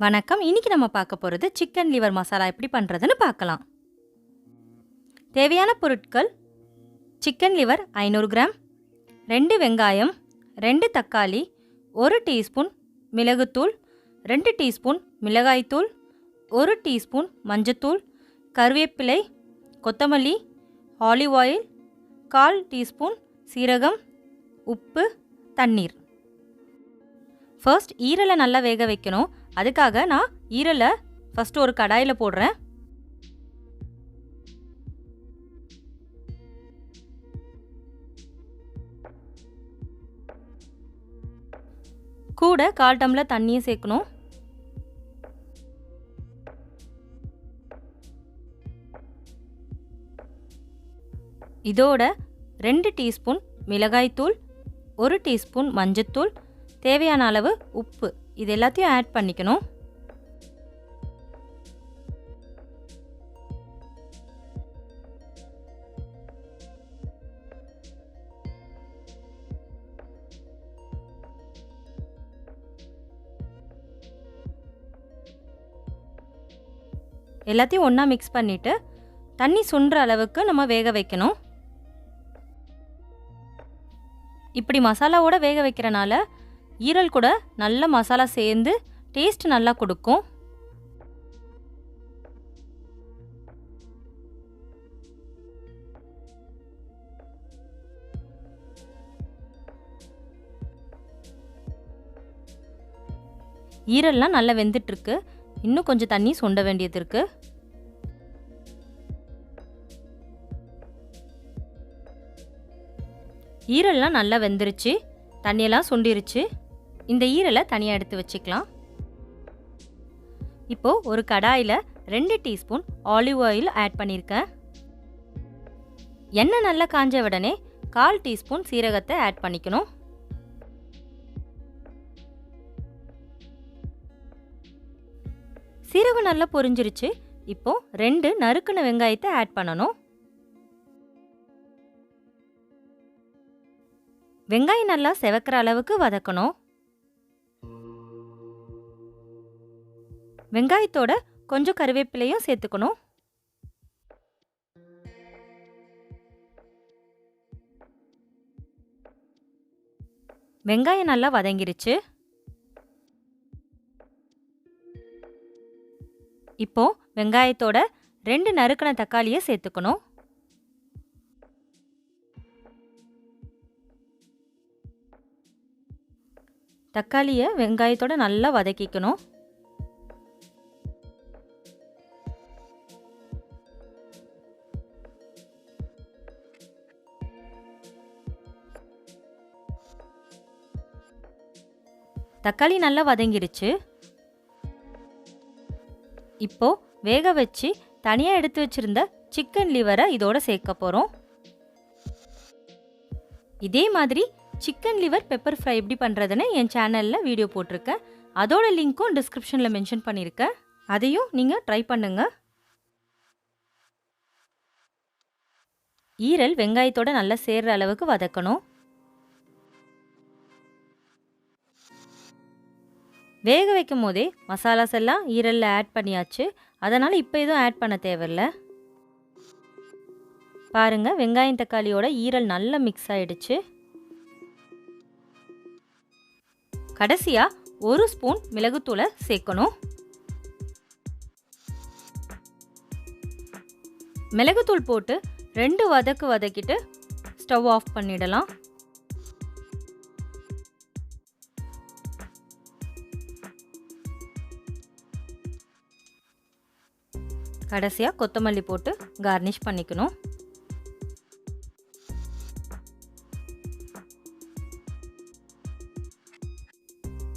வணக்கம். இன்னைக்கு நம்ம பார்க்க போகிறது சிக்கன் லிவர் மசாலா எப்படி பண்ணுறதுன்னு பார்க்கலாம். தேவையான பொருட்கள்: சிக்கன் லிவர் 500 கிராம், 2 வெங்காயம், 2 தக்காளி, 1 டீஸ்பூன் மிளகுத்தூள், 2 டீஸ்பூன் மிளகாய்த்தூள், 1 டீஸ்பூன் மஞ்சத்தூள், கருவேப்பிலை, கொத்தமல்லி, ஆலிவ் ஆயில், 1/4 டீஸ்பூன் சீரகம், உப்பு, தண்ணீர். ஃபர்ஸ்ட் ஈரலை நல்லா வேக வைக்கணும். அதுக்காக நான் ஈரலை ஃபஸ்ட்டு ஒரு கடாயில் போடுறேன். கூட 1/4 டம்ளர் தண்ணியை சேர்க்கணும். இதோட 2 டீஸ்பூன் மிளகாய்த்தூள், 1 டீஸ்பூன் மஞ்சத்தூள், தேவையான அளவு உப்பு, இது எல்லாத்தையும் ஆட் பண்ணிக்கணும். எல்லாத்தையும் ஒன்றா மிக்ஸ் பண்ணிவிட்டு தண்ணி சுண்டுற அளவுக்கு நம்ம வேக வைக்கணும். இப்படி மசாலாவோட வேக வைக்கிறனால ஈரல் கூட நல்ல மசாலா சேர்ந்து டேஸ்ட் நல்லா கொடுக்கும். ஈரல்லாம் நல்லா வெந்துட்டுருக்கு. இன்னும் கொஞ்சம் தண்ணி சுண்ட வேண்டியது இருக்கு. ஈரல்லாம் நல்லா வெந்துருச்சு, தண்ணியெல்லாம் சுண்டிருச்சு. இந்த ஈரலை தனியாக எடுத்து வச்சுக்கலாம். இப்போது ஒரு கடாயில் 2 டீஸ்பூன் ஆலிவ் ஆயில் ஆட் பண்ணியிருக்கேன். எண்ணெய் நல்லா காஞ்ச உடனே 1/4 டீஸ்பூன் சீரகத்தை ஆட் பண்ணிக்கணும். சீரகம் நல்லா பொரிஞ்சிருச்சு. இப்போது 2 நறுக்குன வெங்காயத்தை ஆட் பண்ணணும். வெங்காயம் நல்லா செவக்கிற அளவுக்கு வதக்கணும். வெங்காயத்தோட கொஞ்சம் கருவேப்பிலையும் சேர்த்துக்கணும். வெங்காயம் நல்லா வதங்கிருச்சு. இப்போ வெங்காயத்தோட 2 நறுக்கின தக்காளியை சேர்த்துக்கணும். தக்காளியை வெங்காயத்தோட நல்லா வதக்கிக்கணும். தக்காளி நல்லா வதங்கிருச்சு. இப்போ வேக வச்சு தனியாக எடுத்து வச்சிருந்த சிக்கன் லிவரை இதோட சேர்க்க போகிறோம். இதே மாதிரி சிக்கன் லிவர் பெப்பர் ஃப்ரை எப்படி பண்ணுறதுன்னு என் சேனலில் வீடியோ போட்டிருக்கேன். அதோட லிங்க்கும் டிஸ்கிரிப்ஷனில் மென்ஷன் பண்ணியிருக்கேன். அதையும் நீங்கள் ட்ரை பண்ணுங்கள். ஈரல் வெங்காயத்தோட நல்லா சேர்கிற அளவுக்கு வதக்கணும். வேக வைக்கும் போதே மசாலாஸ் எல்லாம் ஈரலில் ஆட் பண்ணியாச்சு. அதனால் இப்போ எதுவும் ஆட் பண்ண தேவையில்லை. பாருங்கள், வெங்காயம் தக்காளியோட ஈரல் நல்லா மிக்ஸ் ஆகிடுச்சு. கடைசியாக 1 ஸ்பூன் மிளகுத்தூளை சேர்க்கணும். மிளகுத்தூள் போட்டு 2 வதக்கிட்டு ஸ்டவ் ஆஃப் பண்ணிடலாம். கடைசியாக கொத்தமல்லி போட்டு கார்னிஷ் பண்ணிக்கணும்.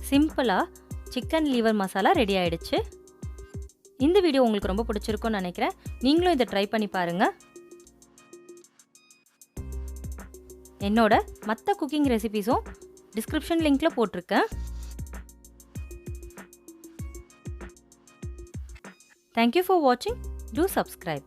சிம்பிளாக சிக்கன் லிவர் மசாலா ரெடி ஆயிடுச்சு. இந்த வீடியோ உங்களுக்கு ரொம்ப பிடிச்சிருக்கும்னு நினைக்கிறேன். நீங்களும் இதை ட்ரை பண்ணி பாருங்கள். என்னோட மற்ற குக்கிங் ரெசிபீஸும் டிஸ்கிரிப்ஷன் லிங்க்ல போட்டிருக்கேன். Thank you for watching. Do subscribe.